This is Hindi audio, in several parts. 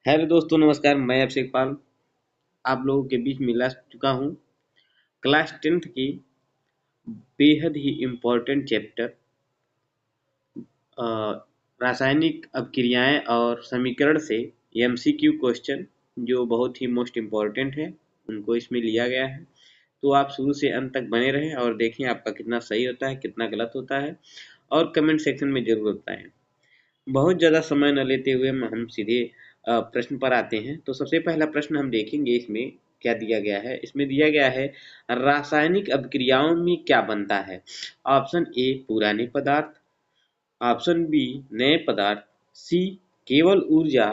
हेलो दोस्तों, नमस्कार। मैं अभिषेक पाल आप लोगों के बीच मिला चुका हूँ। क्लास 10th की बेहद ही इम्पोर्टेंट चैप्टर रासायनिक अभिक्रियाएं और समीकरण से एमसीक्यू क्वेश्चन जो बहुत ही मोस्ट इम्पोर्टेंट है उनको इसमें लिया गया है। तो आप शुरू से अंत तक बने रहें और देखें आपका कितना सही होता है, कितना गलत होता है, और कमेंट सेक्शन में जरूर बताएं। बहुत ज़्यादा समय न लेते हुए हम सीधे प्रश्न पर आते हैं। तो सबसे पहला प्रश्न हम देखेंगे इसमें क्या दिया गया है। इसमें दिया गया है रासायनिक अभिक्रियाओं में क्या बनता है। ऑप्शन ए पुराने पदार्थ, ऑप्शन बी नए पदार्थ, सी केवल ऊर्जा,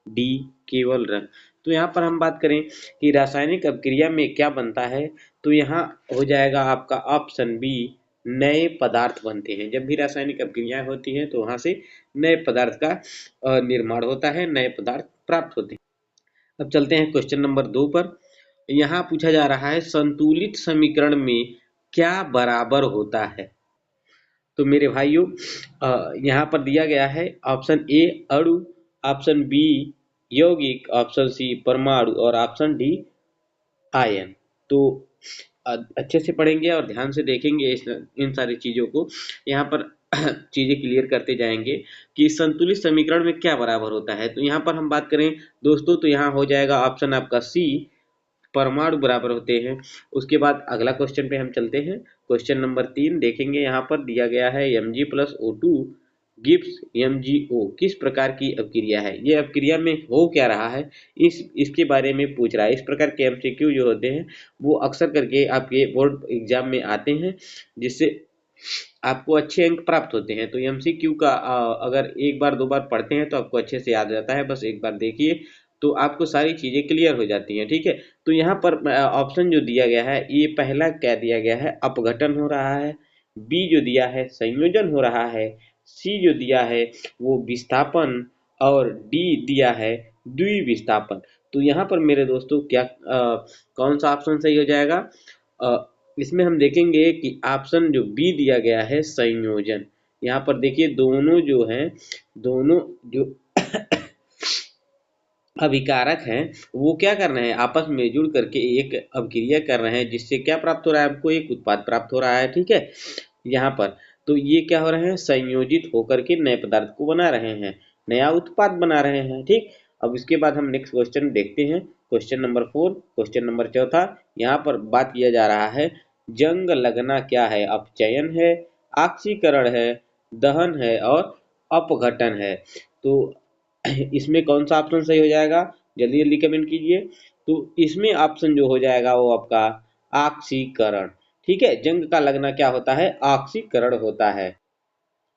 डी केवल रंग। तो यहाँ पर हम बात करें कि रासायनिक अभिक्रिया में क्या बनता है, तो यहाँ हो जाएगा आपका ऑप्शन बी नए पदार्थ बनते हैं। जब भी रासायनिक अभिक्रियाएं होती हैं तो वहां से नए पदार्थ का निर्माण होता है, नए पदार्थ प्राप्त होते हैं। अब चलते हैं क्वेश्चन नंबर 2 पर। यहाँ पूछा जा रहा है संतुलित समीकरण में क्या बराबर होता है। तो मेरे भाइयों, यहाँ पर दिया गया है ऑप्शन ए अणु, ऑप्शन बी यौगिक, ऑप्शन सी परमाणु और ऑप्शन डी आयन। तो अच्छे से पढ़ेंगे और ध्यान से देखेंगे इन सारी चीजों को। यहाँ पर चीजें क्लियर करते जाएंगे कि संतुलित समीकरण में क्या बराबर होता है। तो यहाँ पर हम बात करें दोस्तों, तो यहाँ हो जाएगा ऑप्शन आपका सी परमाणु बराबर होते हैं। उसके बाद अगला क्वेश्चन पे हम चलते हैं। क्वेश्चन नंबर 3 देखेंगे। यहाँ पर दिया गया है Mg+O2 गिव्स MgO किस प्रकार की अभिक्रिया है। ये अभिक्रिया में हो क्या रहा है, इसके बारे में पूछ रहा है। इस प्रकार के एमसीक्यू जो होते हैं वो अक्सर करके आपके बोर्ड एग्जाम में आते हैं, जिससे आपको अच्छे अंक प्राप्त होते हैं। तो एमसीक्यू का अगर एक बार दो बार पढ़ते हैं तो आपको अच्छे से याद रहता है। बस एक बार देखिए तो आपको सारी चीजें क्लियर हो जाती हैं। ठीक है, तो यहाँ पर ऑप्शन जो दिया गया है, ये पहला क्या दिया गया है, अपघटन हो रहा है। बी जो दिया है संयोजन हो रहा है। सी जो दिया है वो विस्थापन, और डी दिया है द्विविस्थापन। तो यहाँ पर मेरे दोस्तों क्या कौन सा ऑप्शन सही हो जाएगा। इसमें हम देखेंगे कि ऑप्शन जो बी दिया गया है संयोजन। यहाँ पर देखिए दोनों जो हैं, दोनों जो अभिकारक हैं वो क्या कर रहे हैं, आपस में जुड़ करके एक अभिक्रिया कर रहे हैं, जिससे क्या प्राप्त हो रहा है, आपको एक उत्पाद प्राप्त हो रहा है। ठीक है, यहाँ पर तो ये क्या हो रहे हैं, संयोजित होकर के नए पदार्थ को बना रहे हैं, नया उत्पाद बना रहे हैं। ठीक, अब इसके बाद हम नेक्स्ट क्वेश्चन देखते हैं। क्वेश्चन नंबर 4, क्वेश्चन नंबर चौथा। यहाँ पर बात किया जा रहा है जंग लगना क्या है। अपचयन है, ऑक्सीकरण है, दहन है और अपघटन है। तो इसमें कौन सा ऑप्शन सही हो जाएगा, जल्दी जल्दी कमेंट कीजिए। तो इसमें ऑप्शन जो हो जाएगा वो आपका ऑक्सीकरण। ठीक है, जंग का लगना क्या होता है, ऑक्सीकरण होता है।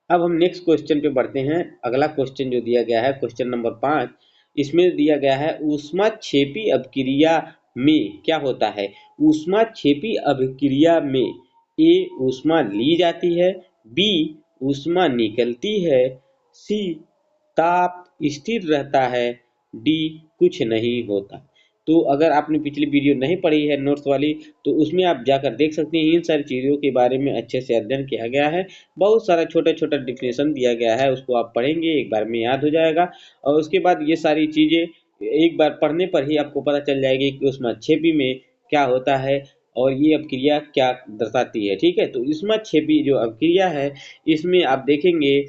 अब हम नेक्स्ट क्वेश्चन पे बढ़ते हैं। अगला क्वेश्चन जो दिया गया है क्वेश्चन नंबर 5, इसमें दिया गया है ऊष्माक्षेपी अभिक्रिया में क्या होता है। ऊष्माक्षेपी अभिक्रिया में ए ऊष्मा ली जाती है, बी ऊष्मा निकलती है, सी ताप स्थिर रहता है, डी कुछ नहीं होता। तो अगर आपने पिछली वीडियो नहीं पढ़ी है नोट्स वाली, तो उसमें आप जाकर देख सकते हैं। इन सारी चीज़ों के बारे में अच्छे से अध्ययन किया गया है। बहुत सारा छोटा छोटा डिफिनेशन दिया गया है, उसको आप पढ़ेंगे एक बार में याद हो जाएगा। और उसके बाद ये सारी चीज़ें एक बार पढ़ने पर ही आपको पता चल जाएगी कि ऊष्माक्षेपी में क्या होता है और ये अभिक्रिया क्या दर्शाती है। ठीक है, तो ऊष्माक्षेपी जो अभिक्रिया है इसमें आप देखेंगे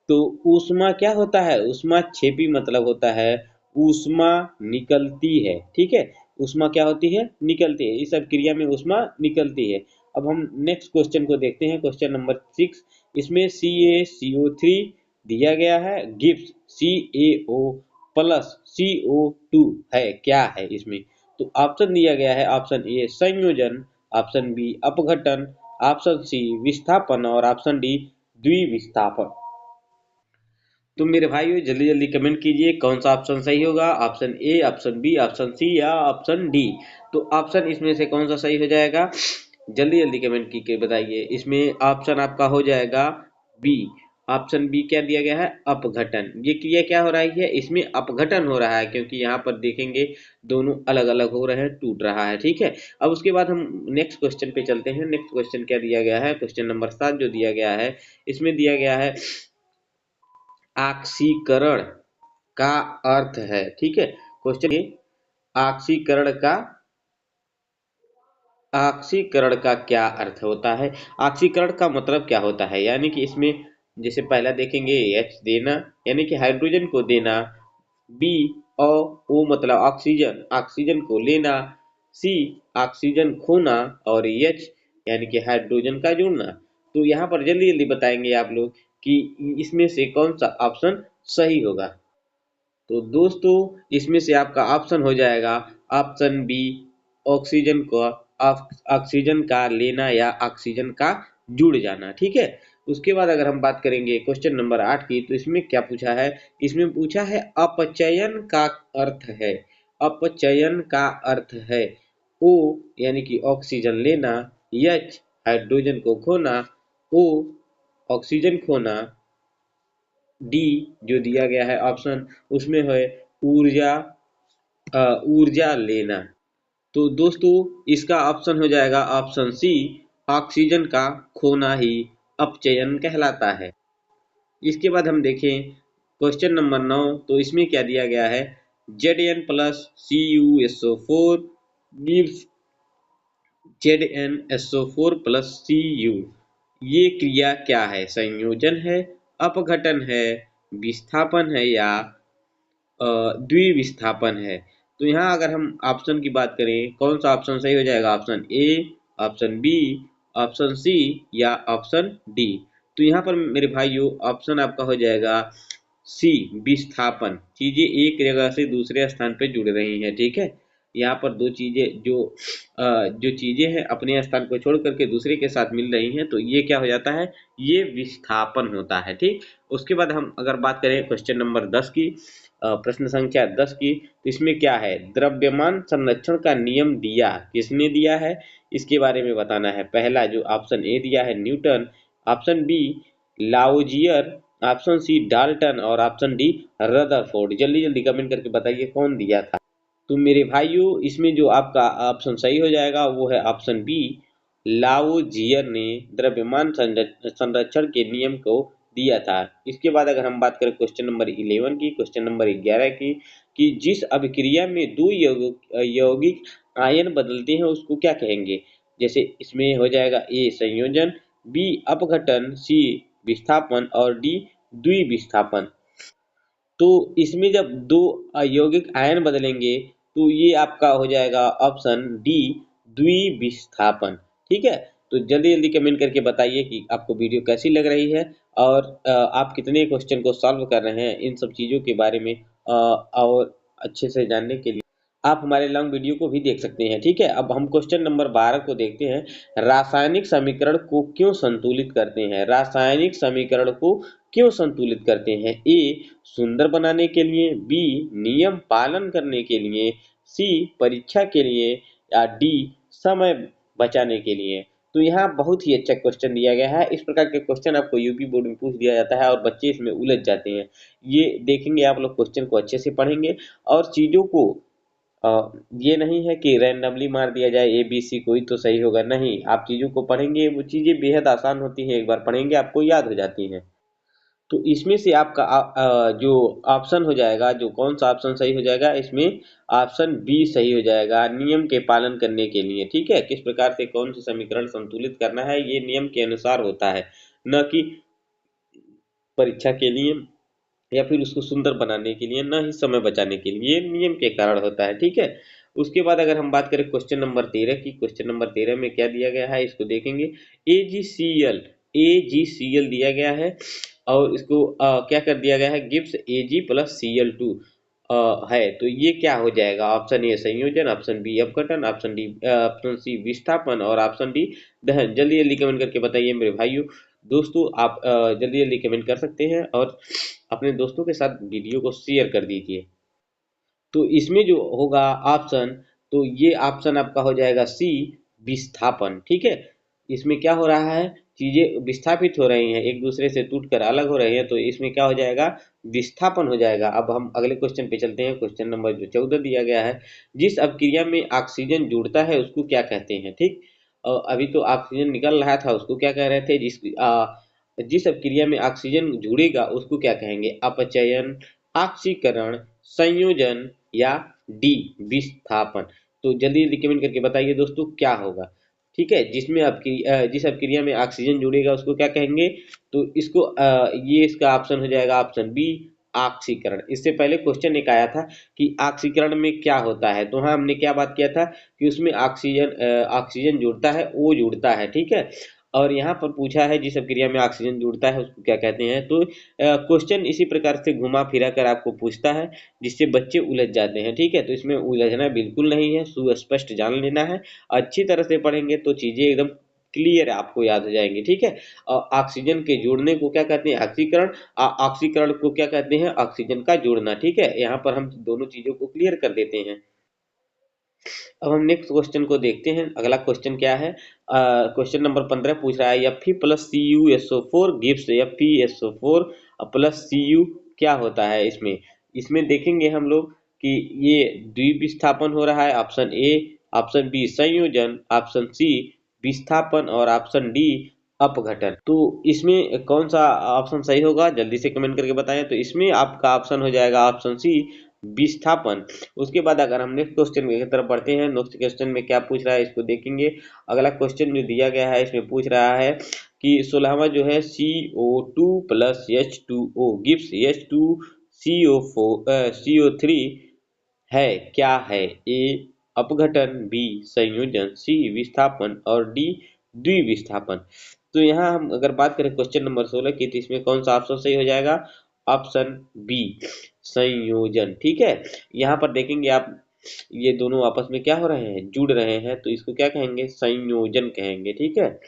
तो ऊष्मा क्या होता है, ऊष्माक्षेपी मतलब होता है ऊष्मा निकलती है। ठीक है, ऊष्मा क्या होती है, निकलती है। इस अभिक्रिया में ऊष्मा निकलती है। अब हम नेक्स्ट क्वेश्चन को देखते हैं। क्वेश्चन नंबर 6, इसमें CaCO3 दिया गया है, गिव्स CaO प्लस CO2 है, क्या है इसमें। तो ऑप्शन दिया गया है ऑप्शन ए संयोजन, ऑप्शन बी अपघटन, ऑप्शन सी विस्थापन और ऑप्शन डी द्विविस्थापन। तो मेरे भाइयों जल्दी जल्दी कमेंट कीजिए कौन सा ऑप्शन सही होगा, option A, option B, option C या ऑप्शन डी। तो ऑप्शन इसमें से कौन सा सही हो जाएगा, जल्दी जल्दी कमेंट की के बताइए। इसमें ऑप्शन आपका हो जाएगा बी। ऑप्शन बी क्या दिया गया है, अपघटन। ये क्रिया क्या हो रही है, इसमें अपघटन हो रहा है, क्योंकि यहाँ पर देखेंगे दोनों अलग अलग हो रहे हैं, टूट रहा है। ठीक है, अब उसके बाद हम नेक्स्ट क्वेश्चन पे चलते हैं। नेक्स्ट क्वेश्चन क्या दिया गया है, क्वेश्चन नंबर 7 जो दिया गया है, इसमें दिया गया है ऑक्सीकरण का अर्थ है। ठीक है, क्वेश्चन ये ऑक्सीकरण का ऑक्सीकरण का क्या अर्थ होता है। ऑक्सीकरण का मतलब क्या होता है, यानी कि इसमें जैसे पहला देखेंगे H देना यानी कि हाइड्रोजन को देना, बी और ओ मतलब ऑक्सीजन ऑक्सीजन को लेना, सी ऑक्सीजन खोना और H यानी कि हाइड्रोजन का जुड़ना। तो यहाँ पर जल्दी जल्दी बताएंगे आप लोग कि इसमें से कौन सा ऑप्शन सही होगा। तो दोस्तों इसमें से आपका ऑप्शन हो जाएगा ऑप्शन बी, ऑक्सीजन को ऑक्सीजन का लेना या ऑक्सीजन का जुड़ जाना। ठीक है, उसके बाद अगर हम बात करेंगे क्वेश्चन नंबर 8 की, तो इसमें क्या पूछा है, इसमें पूछा है अपचयन का अर्थ है। अपचयन का अर्थ है ओ यानी कि ऑक्सीजन लेना, एच हाइड्रोजन को खोना, ओ ऑक्सीजन खोना, डी जो दिया गया है ऑप्शन उसमें है ऊर्जा ऊर्जा लेना। तो दोस्तों इसका ऑप्शन हो जाएगा ऑप्शन सी, ऑक्सीजन का खोना ही अपचयन कहलाता है। इसके बाद हम देखें क्वेश्चन नंबर 9, तो इसमें क्या दिया गया है, Zn plus CuSO4 gives ZnSO4 plus Cu। ये क्रिया क्या है, संयोजन है, अपघटन है, विस्थापन है या द्विविस्थापन है। तो यहाँ अगर हम ऑप्शन की बात करें कौन सा ऑप्शन सही हो जाएगा, option A, option B, option C या ऑप्शन डी। तो यहाँ पर मेरे भाइयों ऑप्शन आपका हो जाएगा सी, विस्थापन। चीजें एक जगह से दूसरे स्थान पे जुड़ रही हैं। ठीक है, यहाँ पर दो चीजें जो चीजें हैं अपने स्थान को छोड़ करके दूसरे के साथ मिल रही हैं, तो ये क्या हो जाता है, ये विस्थापन होता है। ठीक, उसके बाद हम अगर बात करें क्वेश्चन नंबर 10 की, प्रश्न संख्या 10 की, तो इसमें क्या है, द्रव्यमान संरक्षण का नियम दिया किसने दिया है, इसके बारे में बताना है। पहला जो ऑप्शन ए दिया है Newton, option B Lavoisier, option C Dalton और ऑप्शन डी रदरफोर्ड। जल्दी जल्दी कमेंट करके बताइए कौन दिया था। तो मेरे भाइयों इसमें जो आपका ऑप्शन सही हो जाएगा वो है ऑप्शन बी, लाउजियर ने द्रव्यमान संरक्षण के नियम को दिया था। इसके बाद अगर हम बात करें क्वेश्चन नंबर 11 की, क्वेश्चन नंबर 11 की, कि जिस अभिक्रिया में दो यौगिक आयन बदलते हैं उसको क्या कहेंगे। जैसे इसमें हो जाएगा ए संयोजन, बी अपघटन, सी विस्थापन और डी द्विविस्थापन। तो इसमें जब दो यौगिक आयन बदलेंगे तो ये आपका हो जाएगा ऑप्शन डी द्विविस्थापन। ठीक है, तो जल्दी जल्दी कमेंट करके बताइए कि आपको वीडियो कैसी लग रही है और आप कितने क्वेश्चन को सॉल्व कर रहे हैं इन सब चीज़ों के बारे में। और अच्छे से जानने के लिए आप हमारे लॉन्ग वीडियो को भी देख सकते हैं। ठीक है, अब हम क्वेश्चन नंबर 12 को देखते हैं, रासायनिक समीकरण को क्यों संतुलित करते हैं। रासायनिक समीकरण को क्यों संतुलित करते हैं, ए सुंदर बनाने के लिए, बी नियम पालन करने के लिए, सी परीक्षा के लिए या डी समय बचाने के लिए। तो यहाँ बहुत ही अच्छा क्वेश्चन दिया गया है। इस प्रकार के क्वेश्चन आपको यूपी बोर्ड में पूछ दिया जाता है और बच्चे इसमें उलझ जाते हैं। ये देखेंगे आप लोग, क्वेश्चन को अच्छे से पढ़ेंगे और चीजों को ये नहीं है कि रैंडमली मार दिया जाए ए बी सी कोई तो सही होगा, नहीं, आप चीजों को पढ़ेंगे वो चीजें बेहद आसान होती हैं, एक बार पढ़ेंगे आपको याद हो जाती हैं। तो इसमें से आपका जो ऑप्शन हो जाएगा, जो कौन सा ऑप्शन सही हो जाएगा, इसमें ऑप्शन बी सही हो जाएगा, नियम के पालन करने के लिए। ठीक है, किस प्रकार से कौन सी समीकरण संतुलित करना है ये नियम के अनुसार होता है, न कि परीक्षा के लिए या फिर उसको सुंदर बनाने के लिए, ना ही समय बचाने के लिए, ये नियम के कारण होता है। ठीक है, उसके बाद अगर हम बात करें क्वेश्चन नंबर 13 की, क्वेश्चन नंबर 13 में क्या दिया गया है इसको देखेंगे, AgCl AgCl दिया गया है और इसको क्या कर दिया गया है, गिब्स Ag प्लस Cl2 है। तो ये क्या हो जाएगा, ऑप्शन ए संयोजन, ऑप्शन बी अपघटन, ऑप्शन सी विस्थापन और ऑप्शन डी दहन। जल्दी जल्दी कमेंट करके बताइए मेरे भाइयों। दोस्तों आप जल्दी जल्दी कमेंट कर सकते हैं और अपने दोस्तों के साथ वीडियो को शेयर कर दीजिए। तो इसमें जो होगा ऑप्शन, तो ये ऑप्शन आपका हो जाएगा सी विस्थापन। ठीक है, इसमें क्या हो रहा है, चीजें विस्थापित हो रही हैं, एक दूसरे से टूटकर अलग हो रही हैं, तो इसमें क्या हो जाएगा, विस्थापन हो जाएगा। अब हम अगले क्वेश्चन पे चलते हैं, क्वेश्चन नंबर जो 14 दिया गया है, जिस अपक्रिया में ऑक्सीजन जुड़ता है उसको क्या कहते हैं। ठीक, अभी तो ऑक्सीजन निकल रहा था उसको क्या कह रहे थे, जिस अपक्रिया में ऑक्सीजन जुड़ेगा उसको क्या कहेंगे, अपचयन, ऑक्सीकरण, संयोजन या डी विस्थापन। तो जल्दी जल्दी कमेंट करके बताइए दोस्तों क्या होगा। ठीक है, जिस अपक्रिया में ऑक्सीजन जुड़ेगा उसको क्या कहेंगे? तो इसको ये इसका ऑप्शन हो जाएगा ऑप्शन बी ऑक्सीकरण। इससे पहले क्वेश्चन एक आया था कि ऑक्सीकरण में क्या होता है, तो हाँ हमने क्या बात किया था कि उसमें ऑक्सीजन जुड़ता है, O जुड़ता है, ठीक है। और यहाँ पर पूछा है जिस अपक्रिया में ऑक्सीजन जुड़ता है उसको क्या कहते हैं। तो क्वेश्चन इसी प्रकार से घुमा फिरा कर आपको पूछता है जिससे बच्चे उलझ जाते हैं। ठीक है, तो इसमें उलझना बिल्कुल नहीं है, सुस्पष्ट जान लेना है। अच्छी तरह से पढ़ेंगे तो चीजें एकदम क्लियर आपको याद हो जाएंगी। ठीक है, ऑक्सीजन के जुड़ने को क्या कहते हैं? ऑक्सीकरण। ऑक्सीकरण को क्या कहते हैं? ऑक्सीजन का जुड़ना। ठीक है, यहाँ पर हम दोनों चीजों को क्लियर कर देते हैं। अब हम नेक्स्ट क्वेश्चन को देखते हैं। अगला क्वेश्चन क्या है? क्वेश्चन नंबर 15 पूछ रहा है Fe plus CuSO4 gives FeSO4 plus Cu क्या होता है इसमें? इसमें देखेंगे हम लोग कि ये द्विविस्थापन हो रहा है, ऑप्शन ए, ऑप्शन बी संयोजन, ऑप्शन सी विस्थापन और ऑप्शन डी अपघटन। तो इसमें कौन सा ऑप्शन सही होगा? जल्दी से कमेंट करके बताएं। तो इसमें आपका ऑप्शन हो जाएगा ऑप्शन सी विस्थापन। उसके बाद अगर हम नेक्स्ट क्वेश्चन की तरफ बढ़ते हैं, नेक्स्ट क्वेश्चन में क्या पूछ रहा है इसको देखेंगे। अगला क्वेश्चन जो दिया गया है इसमें पूछ रहा है कि 16वां जो है CO2 plus H2O gives H2CO4 CO3 है, क्या है? ए अपघटन, बी संयोजन, सी विस्थापन और डी द्विविस्थापन। तो यहाँ हम अगर बात करें क्वेश्चन नंबर 16 की, तो इसमें कौन सा ऑप्शन सही हो जाएगा? ऑप्शन बी संयोजन। ठीक है, यहाँ पर देखेंगे आप ये दोनों आपस में क्या हो रहे हैं? जुड़ रहे हैं, तो इसको क्या कहेंगे? संयोजन कहेंगे। ठीक है,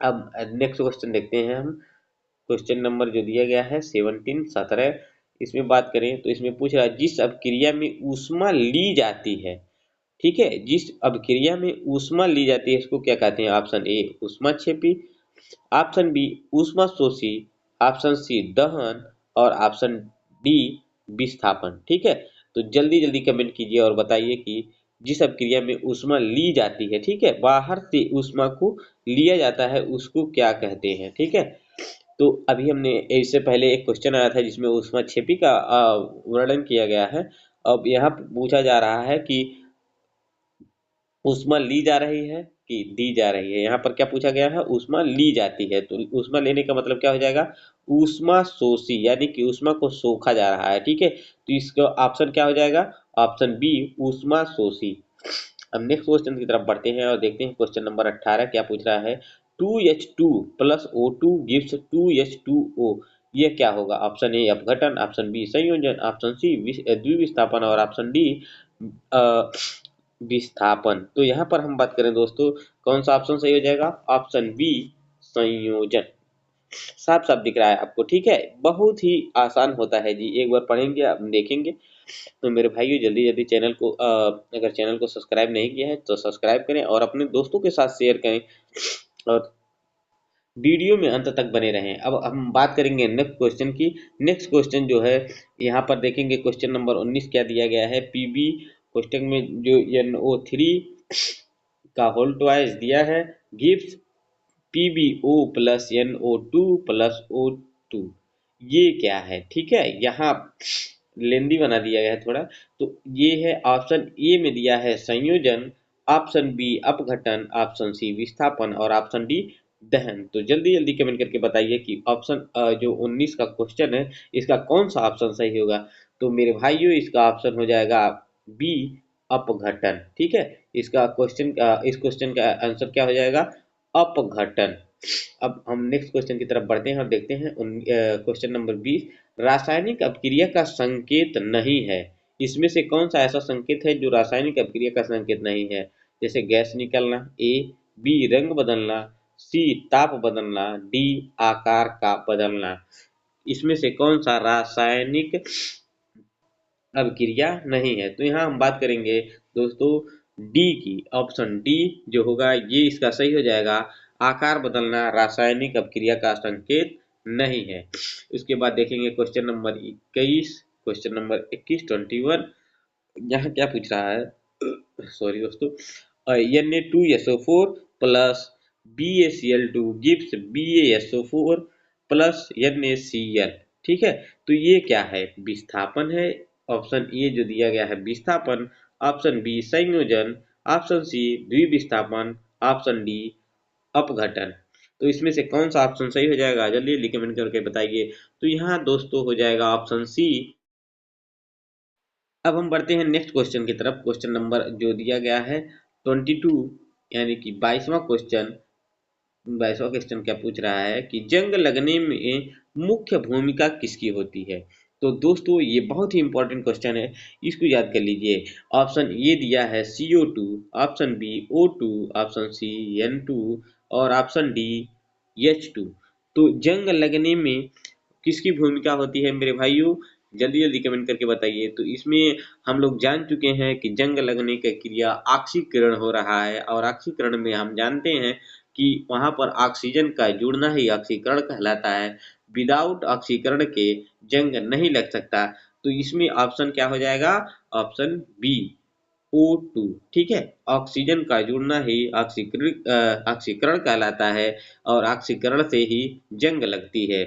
अब नेक्स्ट क्वेश्चन देखते हैं हम। क्वेश्चन नंबर जो दिया गया है 17 इसमें बात करें तो इसमें पूछ रहा है जिस अपक्रिया में ऊष्मा ली जाती है। ठीक है, जिस अपक्रिया में ऊष्मा ली जाती है इसको क्या कहते हैं? ऑप्शन ए ऊष्माक्षेपी, ऑप्शन बी ऊष्मा शोषी, ऑप्शन सी दहन और ऑप्शन डी विस्थापन। ठीक है, तो जल्दी जल्दी कमेंट कीजिए और बताइए कि जिस अपक्रिया में ऊष्मा ली जाती है, ठीक है, बाहर से ऊष्मा को लिया जाता है, उसको क्या कहते हैं? ठीक है, तो अभी हमने इससे पहले एक क्वेश्चन आया था जिसमें ऊष्माक्षेपी का वर्णन किया गया है। अब यहाँ पूछा जा रहा है कि ऊष्मा ली जा रही है कि दी जा रही है। यहाँ पर क्या पूछा गया है? ऊष्मा ली जाती है, तो ऊष्मा लेने का मतलब क्या हो जाएगा? ऊष्मा शोषी, यानी कि ऊष्मा को सोखा जा रहा है। ठीक है, तो इसका ऑप्शन क्या हो जाएगा? ऑप्शन बी ऊष्मा शोषी। अब नेक्स्ट क्वेश्चन की तरफ बढ़ते हैं और देखते हैं क्वेश्चन नंबर 18 क्या पूछ रहा है। 2H2 plus O2 gives 2H2O, ये क्या होगा? ऑप्शन ए अपघटन, ऑप्शन बी संयोजन, ऑप्शन सी द्विविस्थापन और ऑप्शन डी विस्थापन। तो यहाँ पर हम बात करें दोस्तों, कौन सा ऑप्शन सही हो जाएगा? ऑप्शन बी संयोजन। साफ साफ दिख रहा है आपको। ठीक है, बहुत ही आसान होता है जी, एक बार पढ़ेंगे आप देखेंगे। तो मेरे भाइयों जल्दी जल्दी चैनल को अगर चैनल को सब्सक्राइब नहीं किया है तो सब्सक्राइब करें और अपने दोस्तों के साथ शेयर करें और वीडियो में अंत तक बने रहें। अब हम बात करेंगे नेक्स्ट क्वेश्चन की। नेक्स्ट क्वेश्चन जो है यहाँ पर देखेंगे क्वेश्चन नंबर 19 क्या दिया गया है। पीबी क्वेश्चन में जो NO3 का होल ट्वाइस दिया है gives PbO plus NO2 plus O2, ये क्या है? ठीक है, यहाँ लेंदी बना दिया गया है थोड़ा। तो ये है ऑप्शन ए में दिया है संयोजन, ऑप्शन बी अपघटन, ऑप्शन सी विस्थापन और ऑप्शन डी दहन। तो जल्दी जल्दी कमेंट करके बताइए कि ऑप्शन जो 19 का क्वेश्चन है इसका कौन सा ऑप्शन सही होगा। तो मेरे भाइयों इसका ऑप्शन हो जाएगा बी अपघटन। ठीक है, इसका क्वेश्चन इस क्वेश्चन का आंसर क्या हो जाएगा? अपघटन। अब हम नेक्स्ट क्वेश्चन की तरफ बढ़ते हैं और देखते हैं क्वेश्चन नंबर 20। रासायनिक अपक्रिया का संकेत नहीं है, इसमें से कौन सा ऐसा संकेत है जो रासायनिक अपक्रिया का संकेत नहीं है? जैसे गैस निकलना, ए, बी रंग बदलना, सी ताप बदलना, डी आकार का बदलना। इसमें से कौन सा रासायनिक अपक्रिया नहीं है? तो यहाँ हम बात करेंगे दोस्तों डी की, ऑप्शन डी जो होगा ये इसका सही हो जाएगा। आकार बदलना रासायनिक अपक्रिया का संकेत नहीं है। उसके बाद देखेंगे क्वेश्चन नंबर 21, क्वेश्चन नंबर 21 21 यहाँ क्या पूछ रहा है सॉरी दोस्तों, Na2SO4 plus BaCl2 gives BaSO4 plus NaCl, ठीक है। तो ये क्या है, विस्थापन है। ऑप्शन ए जो दिया गया है विस्थापन, ऑप्शन बी संयोजन, ऑप्शन सी द्विविस्थापन, ऑप्शन डी अपघटन। तो इसमें से कौन सा ऑप्शन सही हो जाएगा, जल्दी जल्दी कमेंट करके बताइए। तो यहाँ दोस्तों हो जाएगा ऑप्शन सी। अब हम बढ़ते हैं नेक्स्ट क्वेश्चन की तरफ। क्वेश्चन नंबर जो दिया गया है 22, यानी कि 22वां क्वेश्चन क्या पूछ रहा है कि जंग लगने में मुख्य भूमिका किसकी होती है। तो दोस्तों ये बहुत ही इंपॉर्टेंट क्वेश्चन है, इसको याद कर लीजिए। ऑप्शन ए दिया है CO2, option B O2, option C N2 और ऑप्शन डी H2। तो जंग लगने में किसकी भूमिका होती है मेरे भाइयों, जल्दी जल्दी कमेंट करके बताइए। तो इसमें हम लोग जान चुके हैं कि जंग लगने का क्रिया ऑक्सीकरण हो रहा है, और ऑक्सीकरण में हम जानते हैं कि वहां पर ऑक्सीजन का जुड़ना ही ऑक्सीकरण कहलाता है। विदाउट ऑक्सीकरण के जंग नहीं लग सकता। तो इसमें ऑप्शन क्या हो जाएगा, ऑप्शन बी O2। ठीक है, ऑक्सीजन का जुड़ना ही ऑक्सीकरण कहलाता है, और ऑक्सीकरण से ही जंग लगती है।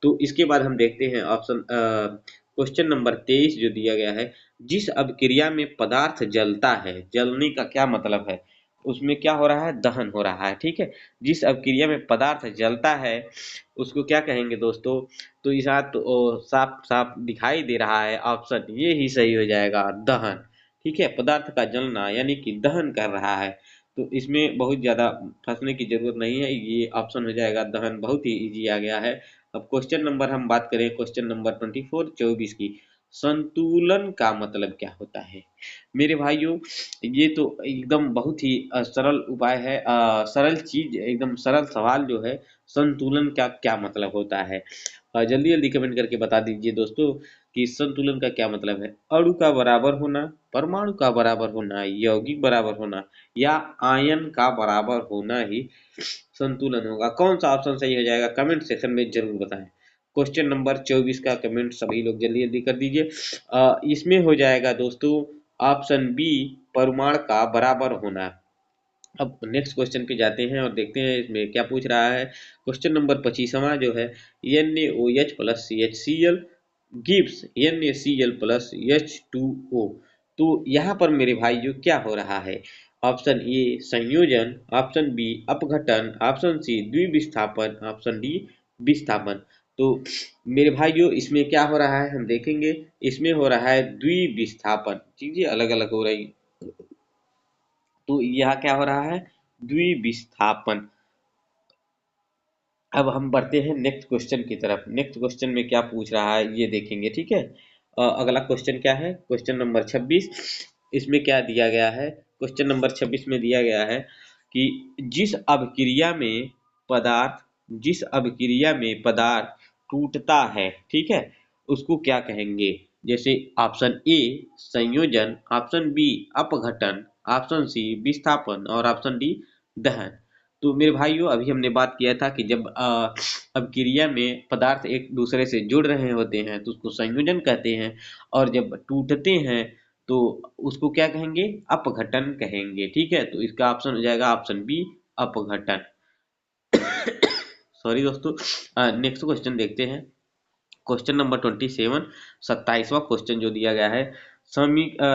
तो इसके बाद हम देखते हैं ऑप्शन क्वेश्चन नंबर 23 जो दिया गया है, जिस अभिक्रिया में पदार्थ जलता है, जलने का क्या मतलब है, उसमें क्या हो रहा है, दहन हो रहा है। ठीक है, जिस अभिक्रिया में पदार्थ जलता है उसको क्या कहेंगे दोस्तों। तो इस तो साफ साफ दिखाई दे रहा है, ऑप्शन ये ही सही हो जाएगा, दहन। ठीक है, पदार्थ का जलना यानी कि दहन कर रहा है। तो इसमें बहुत ज्यादा फंसने की जरूरत नहीं है, ये ऑप्शन हो जाएगा दहन, बहुत ही इजी आ गया है। अब क्वेश्चन नंबर हम बात करें, क्वेश्चन नंबर 24 की, संतुलन का मतलब क्या होता है मेरे भाइयों। ये तो एकदम बहुत ही सरल उपाय है, सरल चीज, एकदम सरल सवाल जो है, संतुलन का क्या मतलब होता है। जल्दी जल्दी कमेंट करके बता दीजिए दोस्तों कि संतुलन का क्या मतलब है। अणु का बराबर होना, परमाणु का बराबर होना, यौगिक बराबर होना, या आयन का बराबर होना ही संतुलन होगा। कौन सा ऑप्शन सही हो जाएगा, कमेंट सेक्शन में जरूर बताएं। क्वेश्चन नंबर 24 का कमेंट सभी लोग जल्दी जल्दी कर दीजिए। इसमें हो जाएगा दोस्तों ऑप्शन बी, परमाणु का बराबर होना। अब नेक्स्ट क्वेश्चन पे जाते हैं और देखते हैं इसमें क्या पूछ रहा है। क्वेश्चन नंबर 25वां जो है, NaOH plus CHCl gives NaCl plus H2O। तो यहाँ पर मेरे भाई जो क्या हो रहा है, ऑप्शन ए संयोजन, ऑप्शन बी अपघटन, ऑप्शन सी द्विविस्थापन, ऑप्शन डी विस्थापन। तो मेरे भाइयों इसमें क्या हो रहा है हम देखेंगे। इसमें हो रहा है द्विविस्थापन, चीजें अलग अलग हो रही। तो यह क्या हो रहा है, द्विविस्थापन। अब हम बढ़ते हैं नेक्स्ट क्वेश्चन की तरफ। नेक्स्ट क्वेश्चन में क्या पूछ रहा है ये देखेंगे। ठीक है, अगला क्वेश्चन क्या है, क्वेश्चन नंबर 26। इसमें क्या दिया गया है, क्वेश्चन नंबर 26 में दिया गया है कि पदार्थ जिस अभिक्रिया में पदार्थ टूटता है, ठीक है, उसको क्या कहेंगे। जैसे ऑप्शन ए संयोजन, ऑप्शन बी अपघटन, ऑप्शन सी विस्थापन और ऑप्शन डी दहन। तो मेरे भाइयों अभी हमने बात किया था कि जब अभिक्रिया में पदार्थ एक दूसरे से जुड़ रहे होते हैं तो उसको संयोजन कहते हैं, और जब टूटते हैं तो उसको क्या कहेंगे, अपघटन कहेंगे। ठीक है, तो इसका ऑप्शन हो जाएगा ऑप्शन बी अपघटन। सॉरी दोस्तों, नेक्स्ट क्वेश्चन देखते हैं। क्वेश्चन नंबर 27, 27वां क्वेश्चन जो दिया गया है,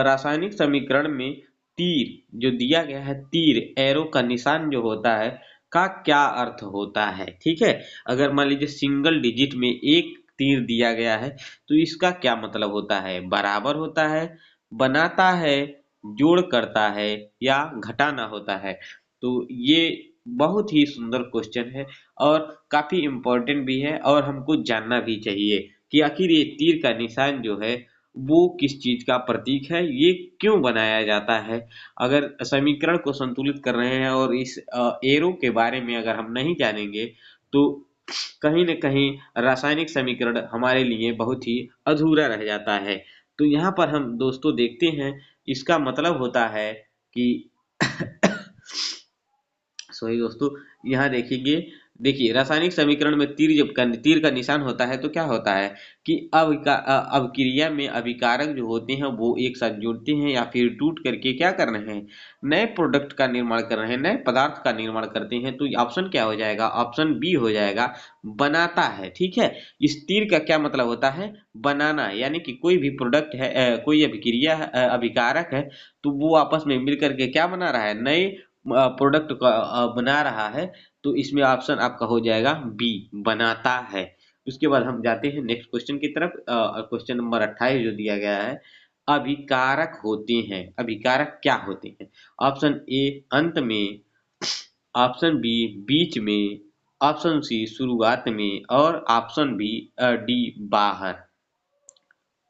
रासायनिक समीकरण में तीर जो दिया गया है, तीर एरो का निशान जो होता है का क्या अर्थ होता है। ठीक है, अगर मान लीजिए सिंगल डिजिट में एक तीर दिया गया है तो इसका क्या मतलब होता है, बराबर होता है, बनाता है, जोड़ करता है, या घटाना होता है। तो ये बहुत ही सुंदर क्वेश्चन है और काफी इम्पोर्टेंट भी है, और हमको जानना भी चाहिए कि आखिर ये तीर का निशान जो है वो किस चीज का प्रतीक है, ये क्यों बनाया जाता है। अगर समीकरण को संतुलित कर रहे हैं और इस एरो के बारे में अगर हम नहीं जानेंगे तो कहीं न कहीं रासायनिक समीकरण हमारे लिए बहुत ही अधूरा रह जाता है। तो यहाँ पर हम दोस्तों देखते हैं, इसका मतलब होता है कि सॉरी दोस्तों, यहाँ देखेंगे देखिए रासायनिक समीकरण में तीर का निशान होता है तो क्या होता है कि अभिक्रिया में अभिकारक जो होते हैं वो एक साथ जुड़ते हैं या फिर टूट करके क्या कर रहे हैं, नए प्रोडक्ट का निर्माण कर रहे हैं, नए पदार्थ का निर्माण करते हैं। तो ऑप्शन क्या हो जाएगा, ऑप्शन बी हो जाएगा, बनाता है। ठीक है, इस तीर का क्या मतलब होता है, बनाना, यानी कि कोई भी प्रोडक्ट है, कोई अभिक्रिया अभिकारक है, तो वो आपस में मिल करके क्या बना रहा है, नए प्रोडक्ट का बना रहा है। तो इसमें ऑप्शन आपका हो जाएगा बी, बनाता है। उसके बाद हम जाते हैं नेक्स्ट क्वेश्चन की तरफ। क्वेश्चन नंबर 28 जो दिया गया है, अभिकारक होते हैं, अभिकारक क्या होते हैं। ऑप्शन ए अंत में, ऑप्शन बी बीच में, ऑप्शन सी शुरुआत में, और ऑप्शन बी डी बाहर।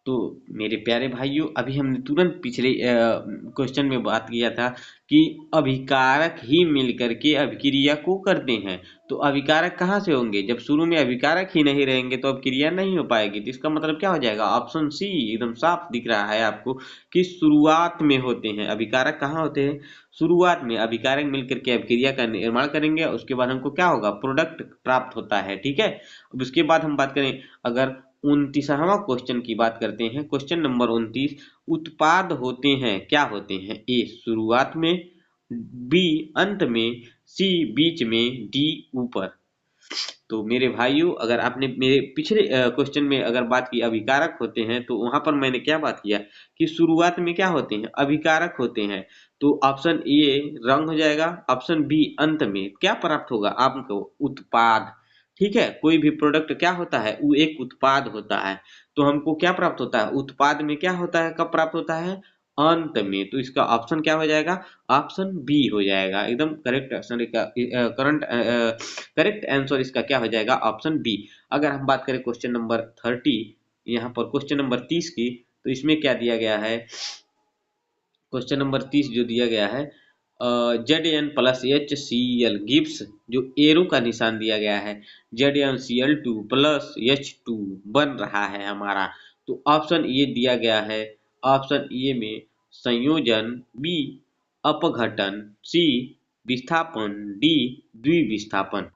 तो मेरे प्यारे भाइयों, अभी हमने तुरंत पिछले क्वेश्चन में बात किया था कि अभिकारक ही मिलकर के अभिक्रिया को करते हैं। तो अभिकारक कहाँ से होंगे, जब शुरू में अभिकारक ही नहीं रहेंगे तो अभिक्रिया नहीं हो पाएगी। तो इसका मतलब क्या हो जाएगा, ऑप्शन सी एकदम साफ दिख रहा है आपको कि शुरुआत में होते हैं। अभिकारक कहाँ होते हैं, शुरुआत में। अभिकारक मिलकर के अभिक्रिया का निर्माण करेंगे, उसके बाद हमको क्या होगा, प्रोडक्ट प्राप्त होता है। ठीक है, अब उसके बाद हम बात करें, अगर 29वां क्वेश्चन की बात करते हैं, क्वेश्चन नंबर 29, उत्पाद होते हैं क्या होते हैं, ए शुरुआत में, बी अंत में, सी बीच में, डी ऊपर। तो मेरे भाइयों, अगर आपने मेरे पिछले क्वेश्चन में अगर बात की अभिकारक होते हैं, तो वहां पर मैंने क्या बात किया कि शुरुआत में क्या होते हैं, अभिकारक होते हैं। तो ऑप्शन ए रंग हो जाएगा, ऑप्शन बी अंत में क्या प्राप्त होगा आपको, उत्पाद। ठीक है, कोई भी प्रोडक्ट क्या होता है, वो एक उत्पाद होता है। तो हमको क्या प्राप्त होता है, उत्पाद में क्या होता है, कब प्राप्त होता है, अंत में। तो इसका ऑप्शन क्या हो जाएगा, ऑप्शन बी हो जाएगा, एकदम करेक्ट ऑप्शन का करंट करेक्ट आंसर इसका क्या हो जाएगा, ऑप्शन बी। अगर हम बात करें क्वेश्चन नंबर 30, यहाँ पर क्वेश्चन नंबर 30 की, तो इसमें क्या दिया गया है, क्वेश्चन नंबर 30 जो दिया गया है, ZN+HCl गिब्स, जो एरो का निशान दिया गया है, ZnCl2+H2 बन रहा है हमारा। तो ऑप्शन ए दिया गया है, ऑप्शन ए में संयोजन, बी अपघटन, सी विस्थापन, डी द्विविस्थापन।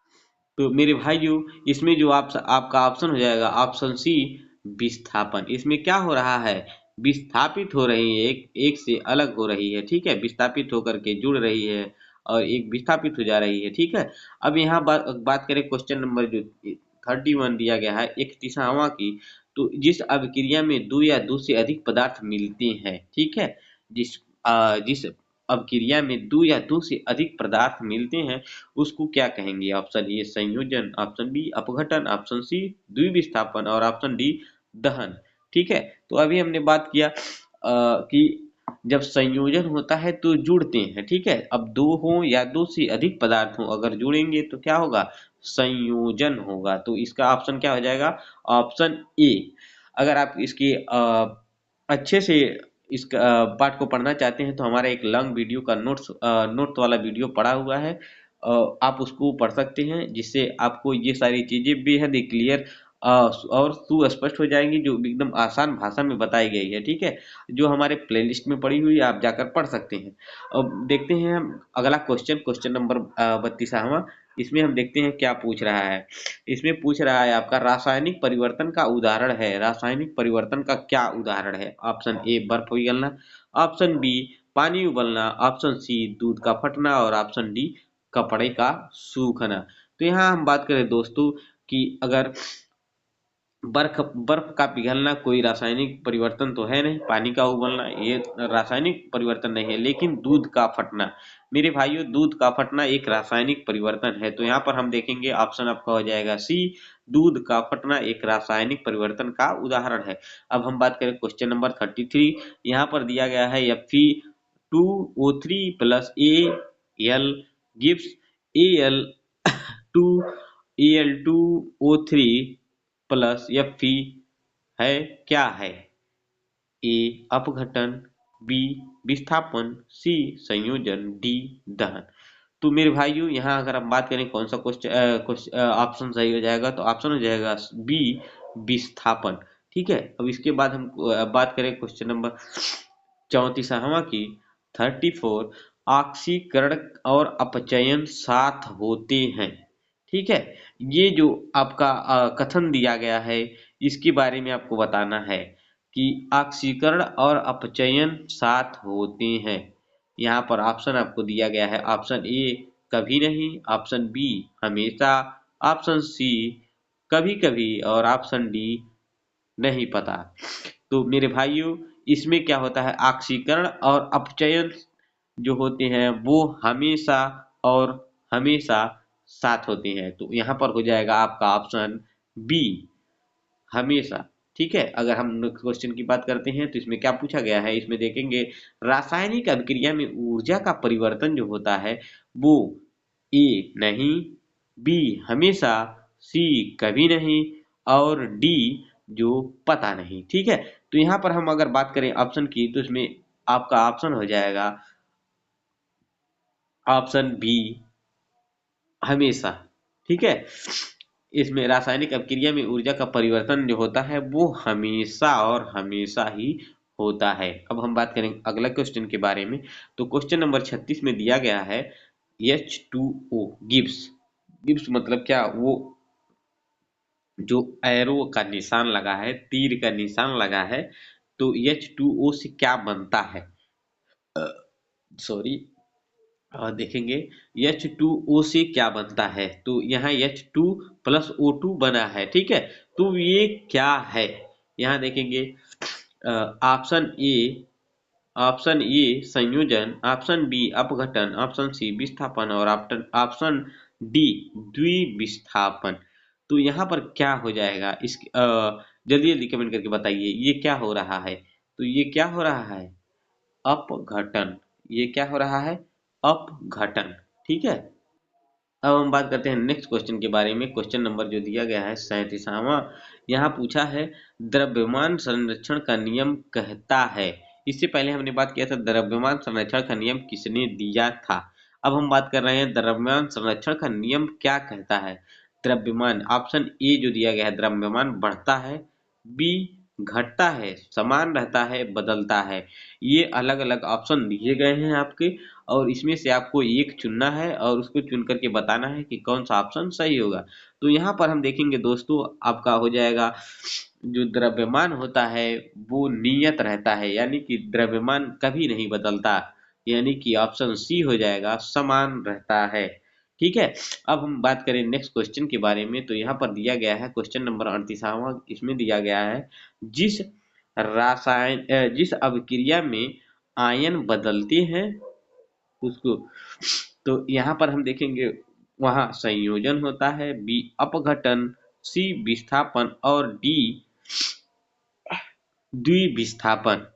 तो मेरे भाइयों, इसमें जो आपका ऑप्शन हो जाएगा ऑप्शन सी, विस्थापन। इसमें क्या हो रहा है, विस्थापित हो रही है, एक एक से अलग हो रही है। ठीक है, विस्थापित होकर के जुड़ रही है और एक विस्थापित हो जा रही है। ठीक है, अब यहाँ बात करें क्वेश्चन नंबर जो 31 दिया गया है, 31वां की। तो जिस अभिक्रिया में दो या दो से अधिक पदार्थ मिलते हैं, ठीक है, जिस अभिक्रिया में दो या दो से अधिक पदार्थ मिलते हैं, उसको क्या कहेंगे। ऑप्शन ए संयोजन, ऑप्शन बी अपघटन, ऑप्शन सी द्विविस्थापन, और ऑप्शन डी दहन। ठीक है, तो अभी हमने बात किया कि जब संयोजन होता है तो जुड़ते हैं। ठीक है, अब दो हो या दो से अधिक पदार्थ हो, अगर जुड़ेंगे तो क्या होगा, संयोजन होगा। तो इसका ऑप्शन क्या हो जाएगा, ऑप्शन ए। अगर आप इसके अच्छे से इस पार्ट को पढ़ना चाहते हैं तो हमारा एक लॉन्ग वीडियो का नोट्स वाला वीडियो पड़ा हुआ है, आप उसको पढ़ सकते हैं, जिससे आपको ये सारी चीजें बेहद ही क्लियर और सुस्पष्ट हो जाएंगी, जो एकदम आसान भाषा में बताई गई है। ठीक है, जो हमारे प्लेलिस्ट में पड़ी हुई है, आप जाकर पढ़ सकते हैं। अब देखते हैं हम अगला क्वेश्चन, क्वेश्चन नंबर 32वां। इसमें हम देखते हैं क्या पूछ रहा है। इसमें पूछ रहा है आपका रासायनिक परिवर्तन का उदाहरण है, रासायनिक परिवर्तन का क्या उदाहरण है। ऑप्शन ए बर्फ पिघलना, ऑप्शन बी पानी उबलना, ऑप्शन सी दूध का फटना, और ऑप्शन डी कपड़े का सूखना। तो यहाँ हम बात करें दोस्तों कि अगर बर्फ बर्फ का पिघलना कोई रासायनिक परिवर्तन तो है नहीं, पानी का उबलना ये रासायनिक परिवर्तन नहीं है, लेकिन दूध का फटना, मेरे भाइयों, दूध का फटना एक रासायनिक परिवर्तन है। तो यहाँ पर हम देखेंगे ऑप्शन आपका हो जाएगा सी, दूध का फटना एक रासायनिक परिवर्तन का उदाहरण है। अब हम बात करें क्वेश्चन नंबर 33, यहाँ पर दिया गया है Fe2O3+Al gives Al2Al2O3 है, क्या है, ए अपघटन, बी विस्थापन, सी संयोजन, डी दहन। तो मेरे भाइयों, यहाँ अगर हम बात करें कौन सा क्वेश्चन ऑप्शन सही हो जाएगा, तो ऑप्शन हो जाएगा बी विस्थापन। ठीक है, अब इसके बाद हम बात करें क्वेश्चन नंबर 34वां की, 34, ऑक्सीकरण और अपचयन साथ होते हैं। ठीक है। ये जो आपका कथन दिया गया है इसके बारे में आपको बताना है कि ऑक्सीकरण और अपचयन साथ होते हैं। यहाँ पर ऑप्शन आपको दिया गया है, ऑप्शन ए कभी नहीं, ऑप्शन बी हमेशा, ऑप्शन सी कभी कभी और ऑप्शन डी नहीं पता। तो मेरे भाइयों, इसमें क्या होता है, ऑक्सीकरण और अपचयन जो होते हैं वो हमेशा और हमेशा साथ होते हैं। तो यहाँ पर हो जाएगा आपका ऑप्शन बी हमेशा। ठीक है। अगर हम क्वेश्चन की बात करते हैं तो इसमें क्या पूछा गया है, इसमें देखेंगे रासायनिक अभिक्रिया में ऊर्जा का परिवर्तन जो होता है वो ए नहीं, बी हमेशा, सी कभी नहीं और डी जो पता नहीं। ठीक है। तो यहाँ पर हम अगर बात करें ऑप्शन की तो इसमें आपका ऑप्शन हो जाएगा ऑप्शन बी हमेशा। ठीक है। इसमें रासायनिक अभिक्रिया में ऊर्जा का परिवर्तन जो होता है वो हमेशा और हमेशा ही होता है। अब हम बात करें अगला क्वेश्चन के बारे में। तो क्वेश्चन नंबर 36 में दिया गया है H2O गिब्स। गिब्स मतलब क्या, वो जो एरो का निशान लगा है, तीर का निशान लगा है, तो H2O से क्या बनता है, सॉरी देखेंगे H2O से क्या बनता है। तो यहाँ H2 प्लस O2 बना है। ठीक है। तो ये क्या है, यहाँ देखेंगे ऑप्शन ए संयोजन, ऑप्शन बी अपघटन, ऑप्शन सी विस्थापन और ऑप्शन डी द्विविस्थापन। तो यहाँ पर क्या हो जाएगा, इस जल्दी जल्दी कमेंट करके बताइए ये क्या हो रहा है। तो ये क्या हो रहा है, अपघटन। ये क्या हो रहा है, अपघटन। ठीक है। अब हम बात करते हैं नेक्स्ट क्वेश्चन के बारे में। क्वेश्चन नंबर जो दिया गया है 37वां, यहाँ पूछा है द्रव्यमान संरक्षण का नियम कहता है। इससे पहले हमने बात किया था द्रव्यमान संरक्षण का नियम किसने दिया था। अब हम बात कर रहे हैं द्रव्यमान संरक्षण का नियम क्या कहता है। द्रव्यमान ऑप्शन ए जो दिया गया है, द्रव्यमान बढ़ता है, बी घटता है, समान रहता है, बदलता है। ये अलग अलग ऑप्शन दिए गए हैं आपके, और इसमें से आपको एक चुनना है और उसको चुन करके बताना है कि कौन सा ऑप्शन सही होगा। तो यहाँ पर हम देखेंगे दोस्तों, आपका हो जाएगा जो द्रव्यमान होता है वो नियत रहता है, यानी कि द्रव्यमान कभी नहीं बदलता, यानी कि ऑप्शन सी हो जाएगा, समान रहता है। ठीक है। अब हम बात करें नेक्स्ट क्वेश्चन के बारे में। तो यहाँ पर दिया गया है क्वेश्चन नंबर 38वां, इसमें दिया गया है जिस अभिक्रिया में आयन बदलते हैं उसको, तो यहाँ पर हम देखेंगे वहां संयोजन होता है, बी अपघटन, सी विस्थापन और डी द्विविस्थापन।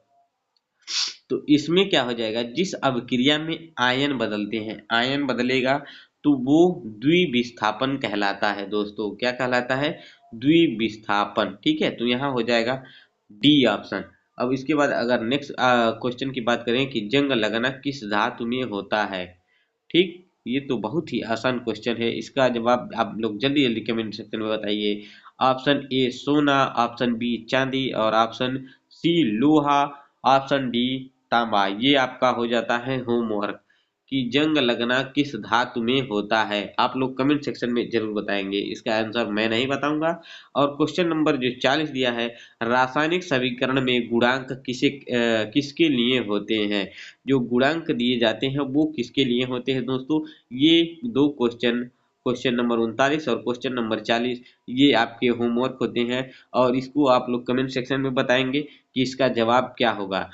तो इसमें क्या हो जाएगा, जिस अभिक्रिया में आयन बदलते हैं, आयन बदलेगा तो वो द्विविस्थापन कहलाता है दोस्तों। क्या कहलाता है, द्विविस्थापन। ठीक है। तो यहाँ हो जाएगा डी ऑप्शन। अब इसके बाद अगर नेक्स्ट क्वेश्चन की बात करें कि जंग लगना किस धातु में होता है। ठीक। ये तो बहुत ही आसान क्वेश्चन है, इसका जवाब आप लोग जल्दी जल्दी कमेंट सेक्शन में बताइए। ऑप्शन ए सोना, ऑप्शन बी चांदी और ऑप्शन सी लोहा, ऑप्शन डी तांबा। ये आपका हो जाता है होमवर्क कि जंग लगना किस धातु में होता है। आप लोग कमेंट सेक्शन में जरूर बताएंगे, इसका आंसर मैं नहीं बताऊंगा। और क्वेश्चन नंबर जो 40 दिया है, रासायनिक समीकरण में गुणांक किसके लिए होते हैं। जो गुणांक दिए जाते हैं वो किसके लिए होते हैं दोस्तों। ये दो क्वेश्चन, क्वेश्चन नंबर 39 और क्वेश्चन नंबर 40, ये आपके होमवर्क होते हैं और इसको आप लोग कमेंट सेक्शन में बताएंगे कि इसका जवाब क्या होगा।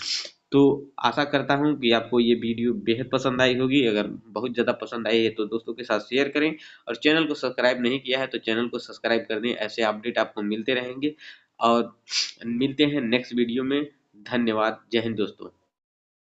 तो आशा करता हूँ कि आपको ये वीडियो बेहद पसंद आई होगी। अगर बहुत ज़्यादा पसंद आई है तो दोस्तों के साथ शेयर करें, और चैनल को सब्सक्राइब नहीं किया है तो चैनल को सब्सक्राइब कर दें। ऐसे अपडेट आपको मिलते रहेंगे और मिलते हैं नेक्स्ट वीडियो में। धन्यवाद। जय हिंद दोस्तों।